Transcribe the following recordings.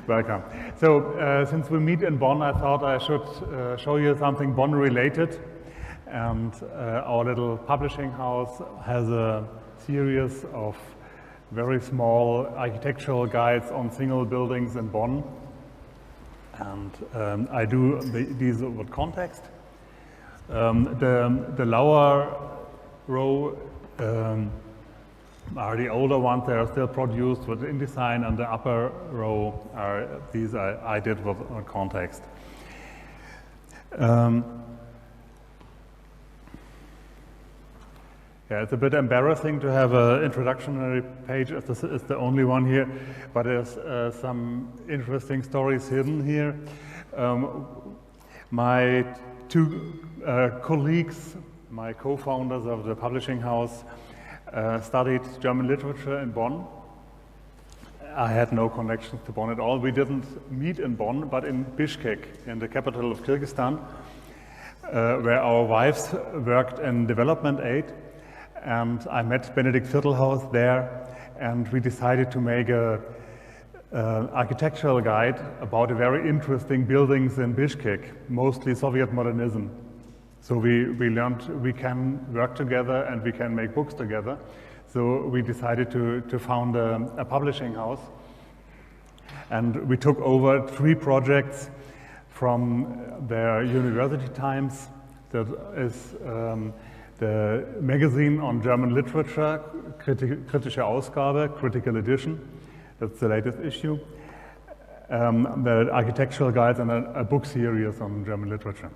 Welcome. So, since we meet in Bonn, I thought I should show you something Bonn-related. And our little publishing house has a series of very small architectural guides on single buildings in Bonn. And I do these with ConTeXt. The lower row are the older ones. They are still produced with InDesign, and the upper row are these I did with ConTeXt. Yeah, it's a bit embarrassing to have an introductory page as this is the only one here, but there's some interesting stories hidden here. My two colleagues, my co-founders of the publishing house, studied German literature in Bonn. I had no connections to Bonn at all. We didn't meet in Bonn, but in Bishkek, in the capital of Kyrgyzstan, where our wives worked in development aid. And I met Benedikt Viertelhaus there, and we decided to make a architectural guide about the very interesting buildings in Bishkek, mostly Soviet modernism. So we learned we can work together and we can make books together. So we decided to found a publishing house. And we took over 3 projects from their university times. That is the magazine on German literature, Kritische Ausgabe, Critical Edition. That's the latest issue. The architectural guides and a book series on German literature.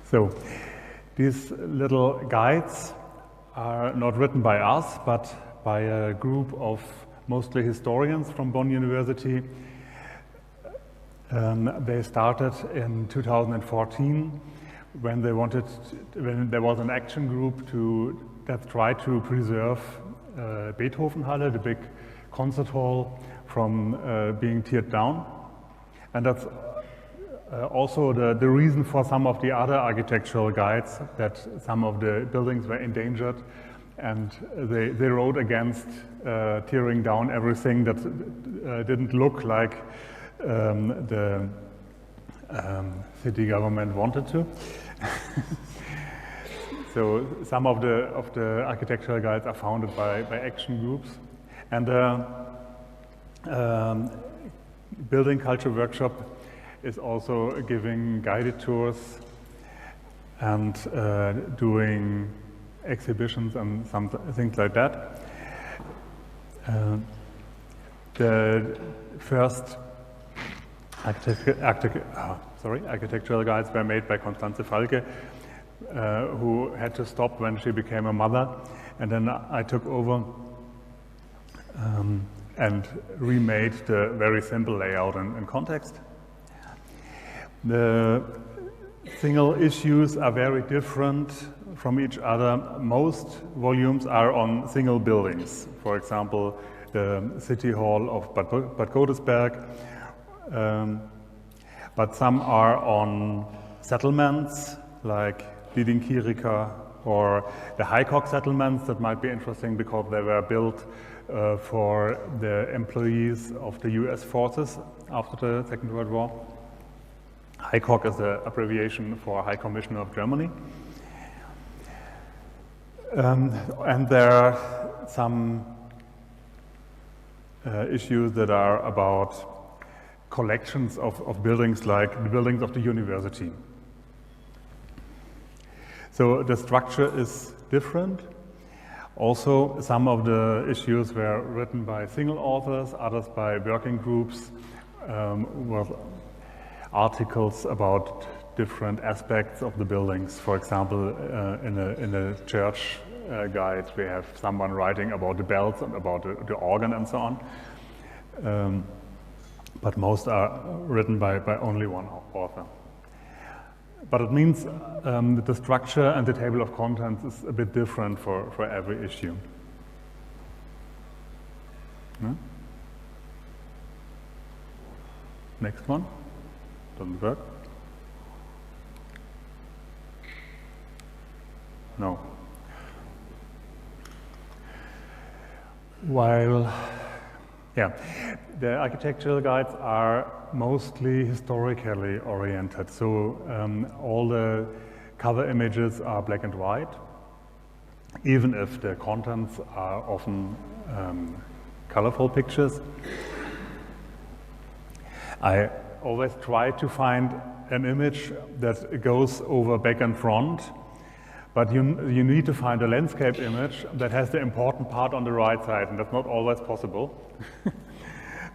So these little guides are not written by us, but by a group of mostly historians from Bonn University. They started in 2014 when when there was an action group that tried to preserve Beethovenhalle, the big concert hall, from being teared down. And that's also the reason for some of the other architectural guides, that some of the buildings were endangered, and they wrote against tearing down everything that didn't look like the city government wanted to. So some of the architectural guides are founded by action groups, and Building Culture Workshop is also giving guided tours and doing exhibitions and some things like that. The first architectural guides were made by Constanze Falke, who had to stop when she became a mother, and then I took over and remade the very simple layout in ConTeXt. The single issues are very different from each other. Most volumes are on single buildings, for example, the City Hall of Bad Godesberg, but some are on settlements like Didinkirika or the Highcock settlements. That might be interesting because they were built for the employees of the US forces after the Second World War. Highcock is the abbreviation for High Commissioner of Germany. And there are some issues that are about collections of buildings, like the buildings of the university. So the structure is different. Also, some of the issues were written by single authors, others by working groups, with articles about different aspects of the buildings. For example, in a church guide, we have someone writing about the bells and about the organ and so on. But most are written by only one author. But it means that the structure and the table of contents is a bit different for every issue. No? Next one. Doesn't work. No. while, yeah, the architectural guides are mostly historically oriented. So all the cover images are black and white, even if the contents are often colorful pictures. I always try to find an image that goes over back and front, but you need to find a landscape image that has the important part on the right side, and that's not always possible.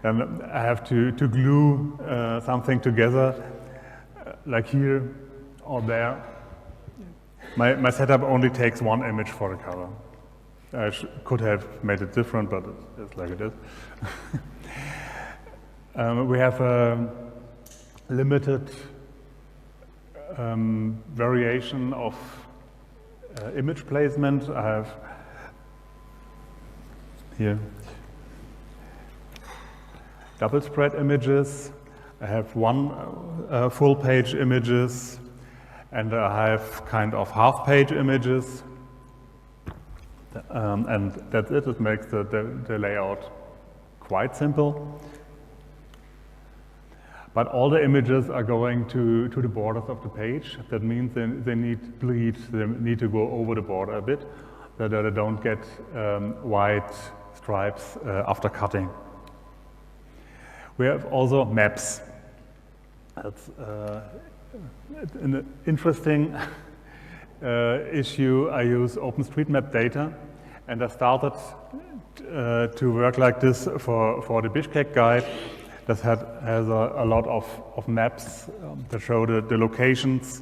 Then I have to glue something together, like here or there. My setup only takes one image for the cover. I could have made it different, but it's like it is. We have a limited variation of image placement. I have here double spread images. I have one full page images, and I have kind of half page images. And that's it. It makes the layout quite simple. But all the images are going to the borders of the page. That means they need bleed, they need to go over the border a bit, so that they don't get white stripes after cutting. We have also maps. That's an interesting issue. I use OpenStreetMap data, and I started to work like this for the Bishkek guide. That has a lot of maps that show the locations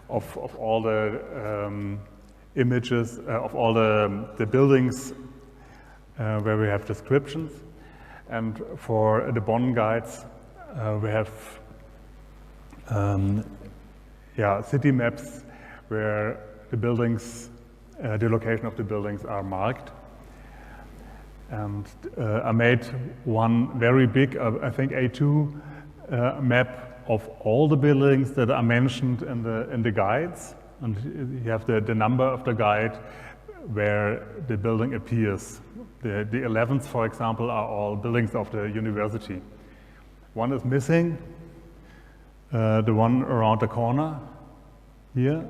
of all the images, of all the buildings where we have descriptions. And for the Bonn guides, we have city maps where the buildings, the location of the buildings are marked. And I made one very big, I think A2 map of all the buildings that are mentioned in the guides. And you have the number of the guide where the building appears. The 11th, for example, are all buildings of the university. One is missing, the one around the corner here,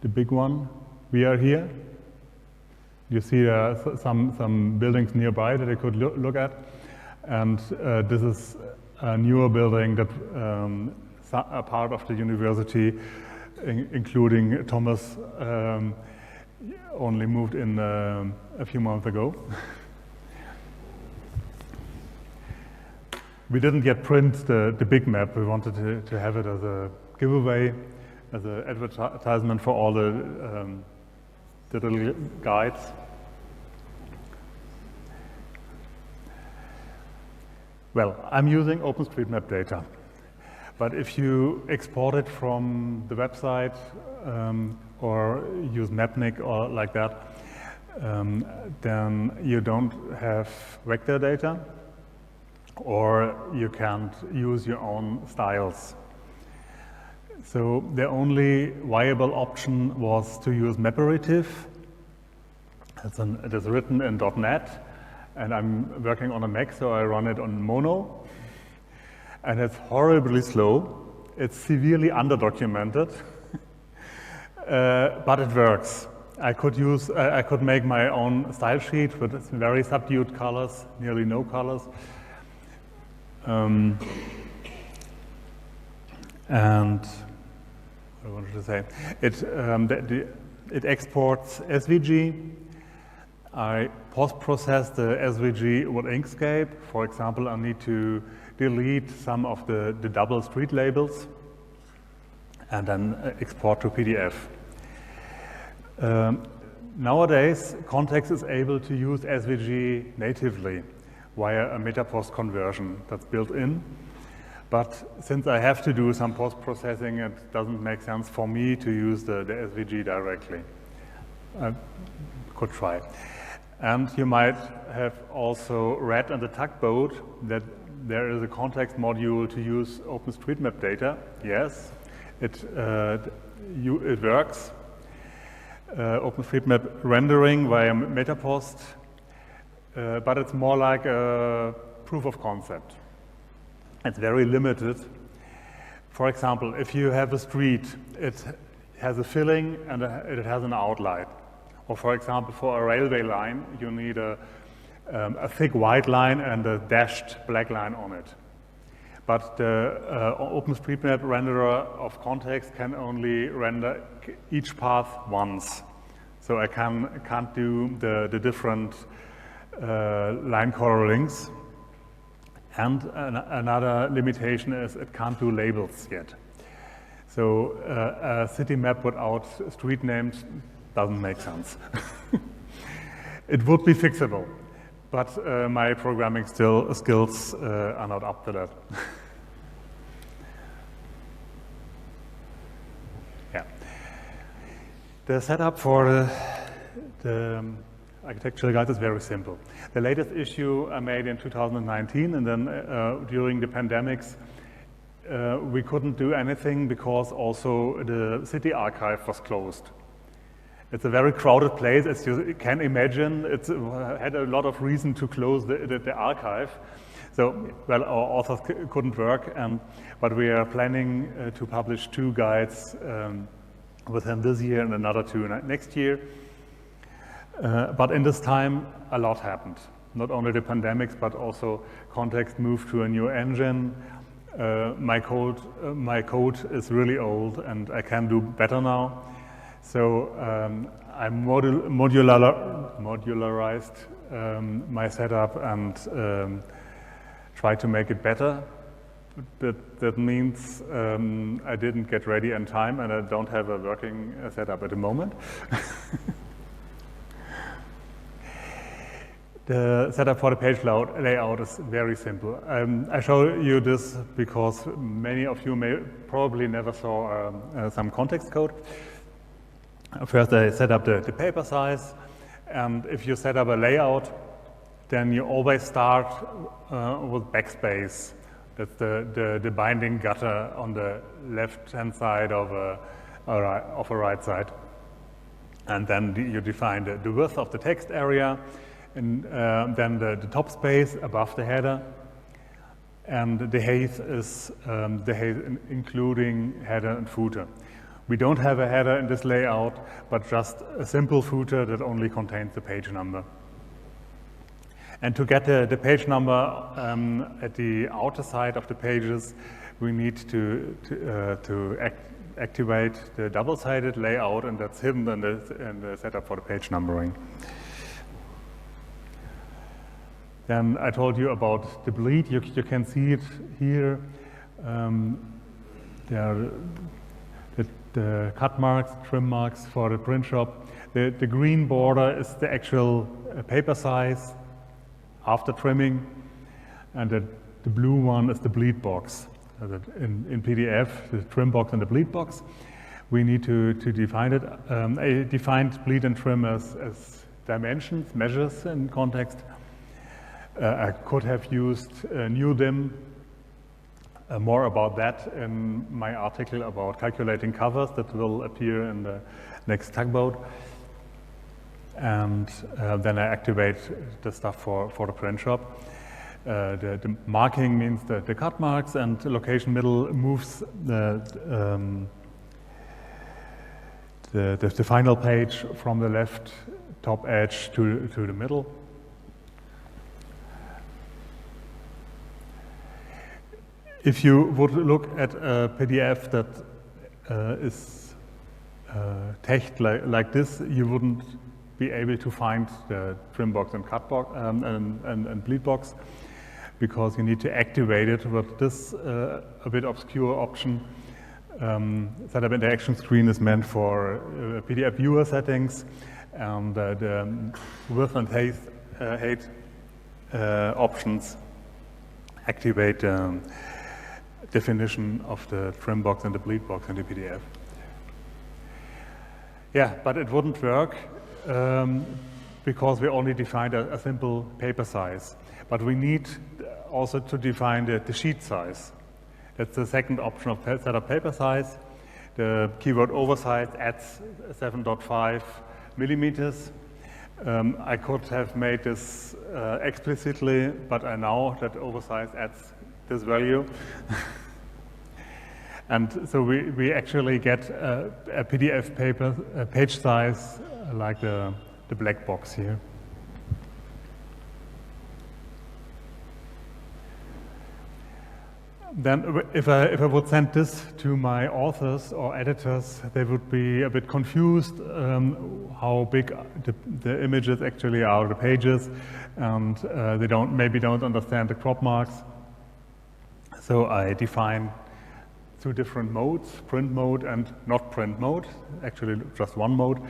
the big one. We are here. You see some buildings nearby that I could look at, and this is a newer building that a part of the university, including Thomas, only moved in a few months ago. We didn't yet print the big map. We wanted to have it as a giveaway, as an advertisement for all the little guides. Well, I'm using OpenStreetMap data, but if you export it from the website or use Mapnik or like that, then you don't have vector data, or you can't use your own styles. So the only viable option was to use Maperative. It is written in .NET, and I'm working on a Mac, so I run it on Mono. And it's horribly slow. It's severely under-documented, but it works. I could make my own style sheet with very subdued colors, nearly no colors. And what I wanted to say, it exports SVG. I post-process the SVG with Inkscape. For example, I need to delete some of the double street labels and then export to PDF. Nowadays, ConTeXt is able to use SVG natively via a metapost conversion that's built in. But since I have to do some post-processing, it doesn't make sense for me to use the SVG directly. I could try. And you might have also read in the TUG boat that there is a ConTeXt module to use OpenStreetMap data. Yes, it works. OpenStreetMap rendering via Metapost but it's more like a proof of concept. It's very limited. For example, if you have a street, it has a filling and it has an outline. Or for example, for a railway line, you need a thick white line and a dashed black line on it. But the OpenStreetMap renderer of ConTeXt can only render each path once. So I can't do the different line colorings. And another limitation is it can't do labels yet. So a city map without street names doesn't make sense. It would be fixable, but my programming skills are not up to that. Yeah. The setup for the architectural guide is very simple. The latest issue I made in 2019, and then during the pandemics, we couldn't do anything because also the city archive was closed. It's a very crowded place, as you can imagine. It had a lot of reason to close the archive. So, well, our authors couldn't work, but we are planning to publish 2 guides within this year and another 2 next year. But in this time, a lot happened. Not only the pandemics, but also ConTeXt moved to a new engine. My code is really old, and I can do better now. So I modularized my setup and try to make it better. That means I didn't get ready in time, and I don't have a working setup at the moment. The setup for the page layout is very simple. I show you this because many of you may probably never saw some ConTeXt code. First, I set up the paper size, and if you set up a layout, then you always start with backspace. That's the binding gutter on the left-hand side of a right side. And then you define the width of the text area, and then the top space above the header, and the height is the height including header and footer. We don't have a header in this layout, but just a simple footer that only contains the page number. And to get the page number at the outer side of the pages, we need to activate the double-sided layout, and that's hidden in the setup for the page numbering. Then I told you about the bleed. You can see it here. The cut marks, trim marks for the print shop. The green border is the actual paper size after trimming, and the blue one is the bleed box. In PDF, the trim box and the bleed box. We need to define it. I defined bleed and trim as dimensions, measures in ConTeXt. I could have used new dim. More about that in my article about calculating covers that will appear in the next tugboat. And then I activate the stuff for the print shop. The marking means the cut marks, and the location middle moves the final page from the left top edge to the middle. If you would look at a PDF that is text like this, you wouldn't be able to find the trim box and cut box and bleed box, because you need to activate it with this a bit obscure option. Setup interaction screen is meant for PDF viewer settings, and the width and height options activate definition of the trim box and the bleed box in the PDF. Yeah, but it wouldn't work because we only defined a simple paper size. But we need also to define the sheet size. That's the second option of setup paper size. The keyword oversize adds 7.5 millimeters. I could have made this explicitly, but I know that oversize adds this value. And so we actually get a PDF page size like the black box here. Then if I would send this to my authors or editors, they would be a bit confused how big the images actually are, the pages, and they maybe don't understand the crop marks. So I define two different modes, print mode and not print mode, actually just one mode.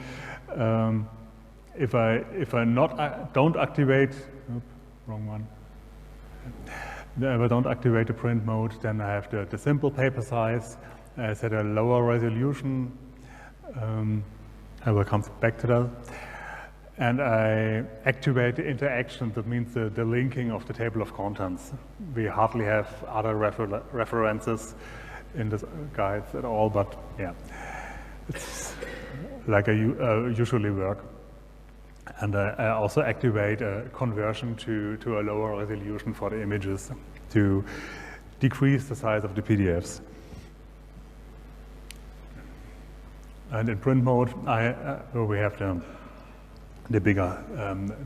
If I don't activate, oops, wrong one. If I don't activate the print mode, then I have the simple paper size. I set a lower resolution. I will come back to that. And I activate the interaction, that means the linking of the table of contents. We hardly have other references in the guides at all, but yeah, it's like I usually work. And I also activate a conversion to a lower resolution for the images to decrease the size of the PDFs. And in print mode, we have the bigger,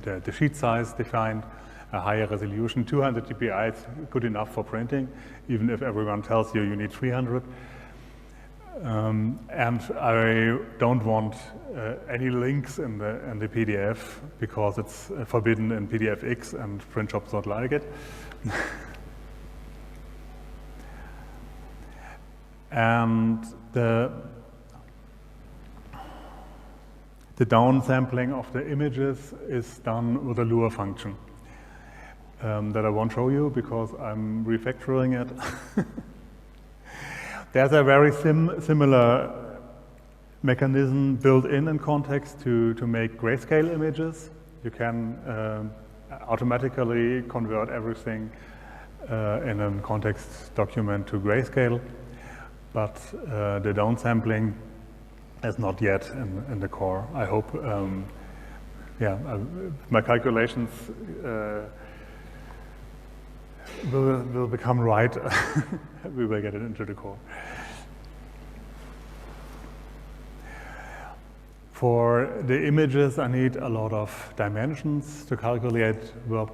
the sheet size defined, a higher resolution. 200 dpi is good enough for printing, even if everyone tells you need 300. And I don't want any links in the PDF because it's forbidden in PDFX and print shops don't like it. And the downsampling of the images is done with a lure function that I won't show you because I'm refactoring it. There's a very similar mechanism built in ConTeXt to make grayscale images. You can automatically convert everything in a ConTeXt document to grayscale, but the downsampling is not yet in the core. I hope, my calculations will become right. We will get it into the core. For the images, I need a lot of dimensions to calculate verb.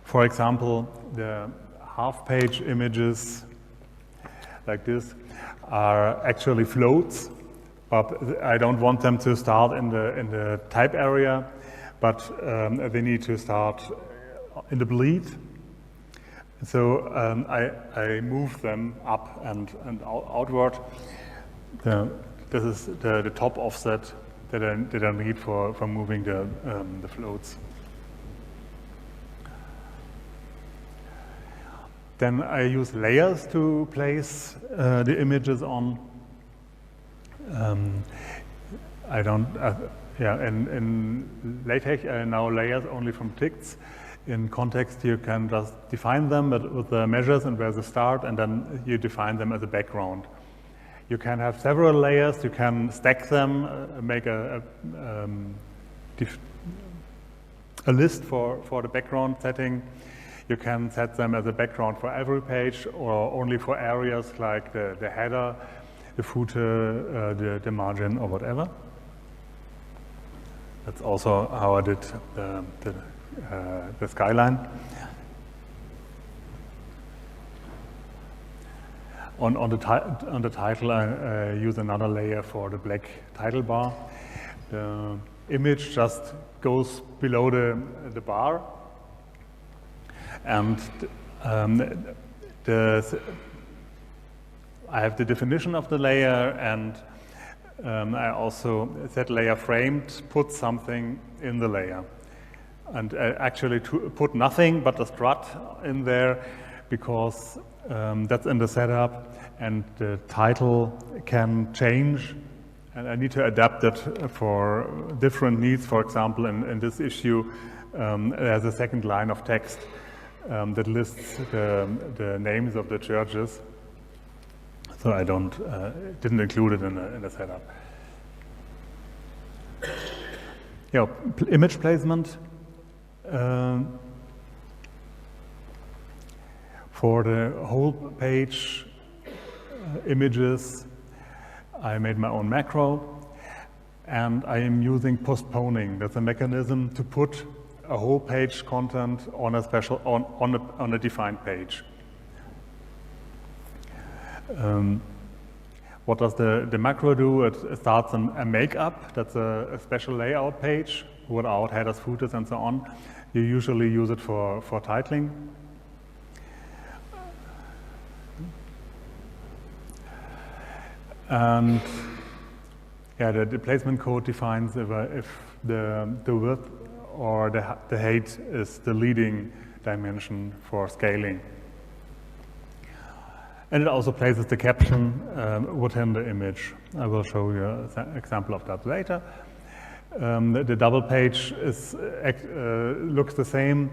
For example, the half-page images like this are actually floats, but I don't want them to start in the type area, but they need to start in the bleed. So I move them up and outward. This is the top offset that I need for moving the floats. Then I use layers to place the images on. In LaTeX I know layers only from TIGs. In ConTeXt you can just define them with the measures and where they start, and then you define them as a background. You can have several layers, you can stack them, make a list for the background setting. You can set them as a background for every page or only for areas like the header, the footer, the margin, or whatever. That's also how I did the skyline. On the title, I use another layer for the black title bar. The image just goes below the bar, and I have the definition of the layer, and I also set layer framed, put something in the layer. And actually put nothing but a strut in there because that's in the setup, and the title can change, and I need to adapt it for different needs. For example, in this issue, there's a second line of text that lists the names of the churches, so I didn't include it in the setup. Image placement. For the whole page images, I made my own macro, and I am using postponing. That's a mechanism to put a whole page content on a special on a defined page. What does the macro do? It starts a makeup. That's a special layout page without headers, footers, and so on. You usually use it for titling. And the placement code defines if the width or the height is the leading dimension for scaling. And it also places the caption within the image. I will show you an example of that later. The double page looks the same.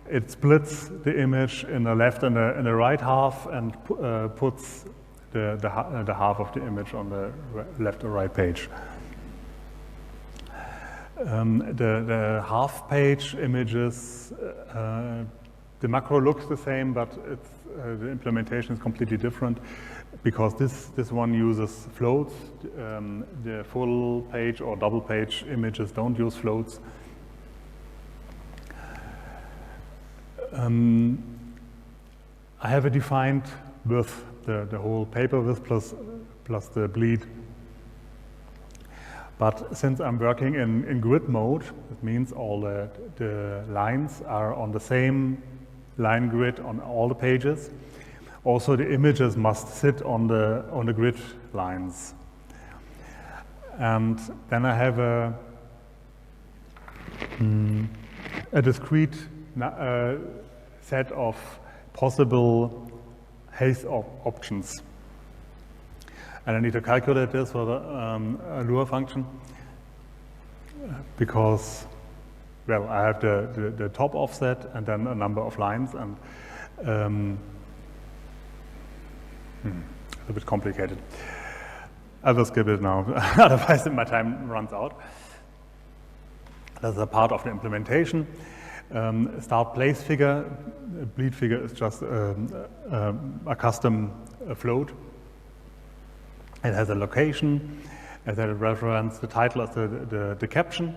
It splits the image in the left and the right half and puts the half of the image on the left or right page. The half page images, the macro looks the same, but the implementation is completely different because this one uses floats. The full page or double page images don't use floats. I have a defined width, the whole paper width plus the bleed. But since I'm working in grid mode, it means all the lines are on the same line grid on all the pages. Also, the images must sit on the grid lines. And then I have a discrete set of possible haze options. And I need to calculate this for the Lua function because, well, I have the top offset and then a number of lines, and a bit complicated. I will skip it now, otherwise my time runs out. That's a part of the implementation. Start place figure. Bleed figure is just a custom float. It has a location, it has a reference, the title is the caption.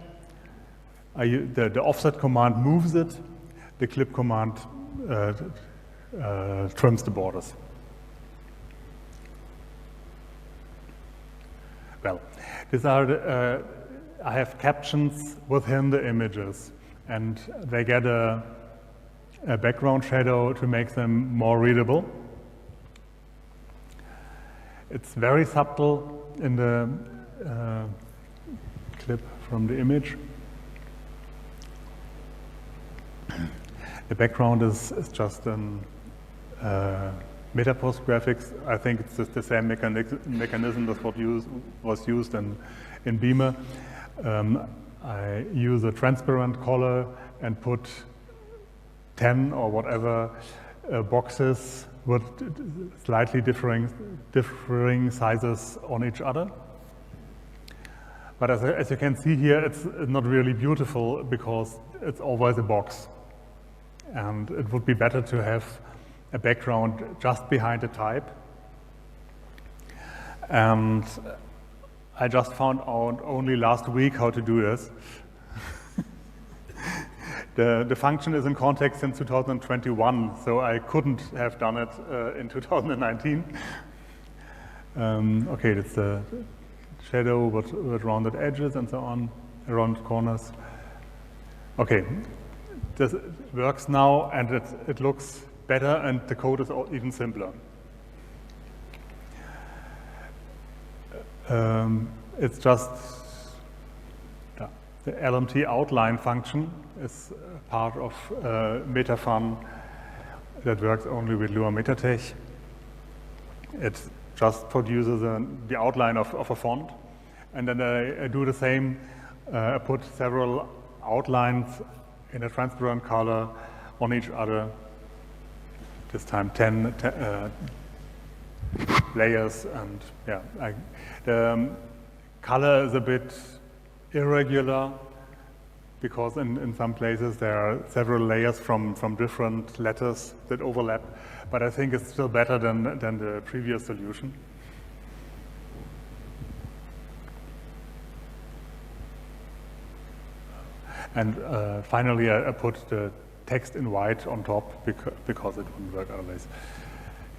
The offset command moves it, the clip command trims the borders. Well, these are I have captions within the images, and they get a background shadow to make them more readable. It's very subtle in the clip from the image. The background is just MetaPost graphics. I think it's just the same mechanism as what was used in Beamer. I use a transparent color and put 10 or whatever boxes with slightly differing sizes on each other. But as you can see here, it's not really beautiful because it's always a box. And it would be better to have a background just behind the type. And I just found out only last week how to do this. The function is in ConTeXt since 2021, so I couldn't have done it in 2019. Okay, that's the shadow with rounded edges and so on, around corners. Okay, this works now, and it looks better, and the code is even simpler. It's just the LMT outline function is part of MetaFun that works only with Lua Metatech. It just produces the outline of a font, and then I do the same. I put several outlines in a transparent color on each other. This time 10 layers, and yeah, the color is a bit irregular because in some places there are several layers from different letters that overlap, but I think it's still better than the previous solution. And finally, I put the text in white on top because it wouldn't work otherwise.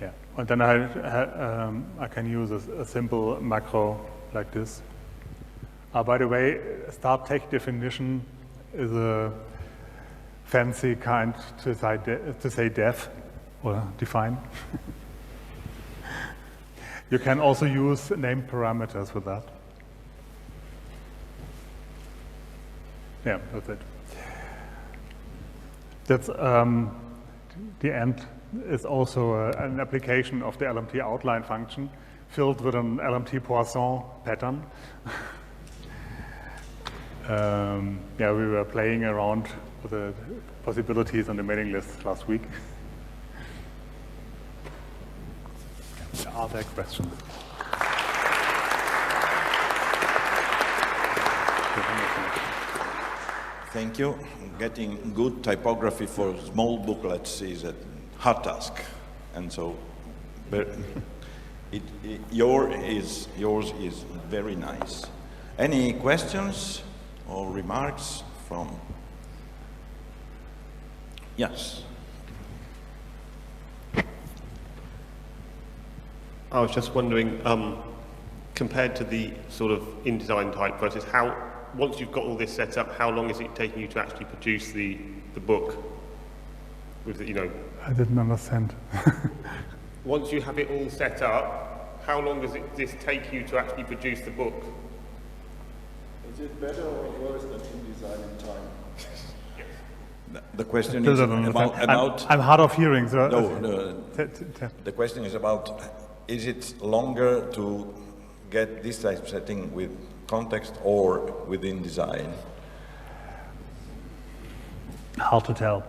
Yeah, and then I can use a simple macro like this. By the way, start text definition is a fancy kind to say def or define. You can also use named parameters with that. Yeah, that's it. That's the end is also an application of the LMT outline function filled with an LMT Poisson pattern. Yeah, we were playing around with the possibilities on the mailing list last week. Are there questions? Thank you. Getting good typography for small booklets is a hard task, and so yours is very nice. Any questions or remarks from? Yes. I was just wondering, compared to the sort of InDesign type process, once you've got all this set up, how long is it taking you to actually produce the book? With the, I didn't understand. Once you have it all set up, how long does this take you to actually produce the book? Is it better or worse than InDesign in time? The question is about I'm hard of hearing. So the question is about, is it longer to get this typesetting with ConTeXt or with InDesign? Hard to tell.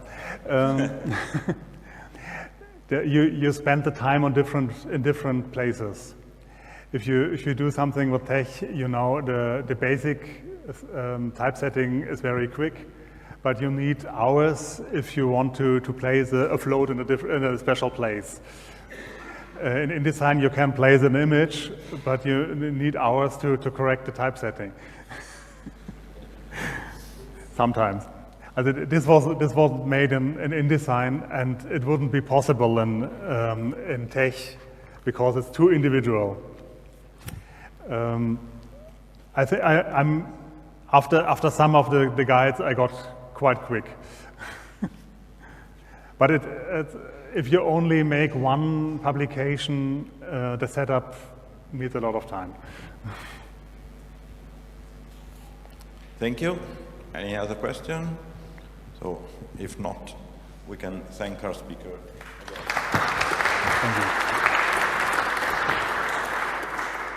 You spend the time on in different places. If you do something with tech, the basic typesetting is very quick, but you need hours if you want to place a float in a special place. In InDesign, you can place an image, but you need hours to correct the typesetting. Sometimes. This was made in InDesign, and it wouldn't be possible in tech because it's too individual. I think I'm after some of the guides, I got quite quick. But if you only make one publication, the setup needs a lot of time. Thank you. Any other question? So, if not, we can thank our speaker. Thank you.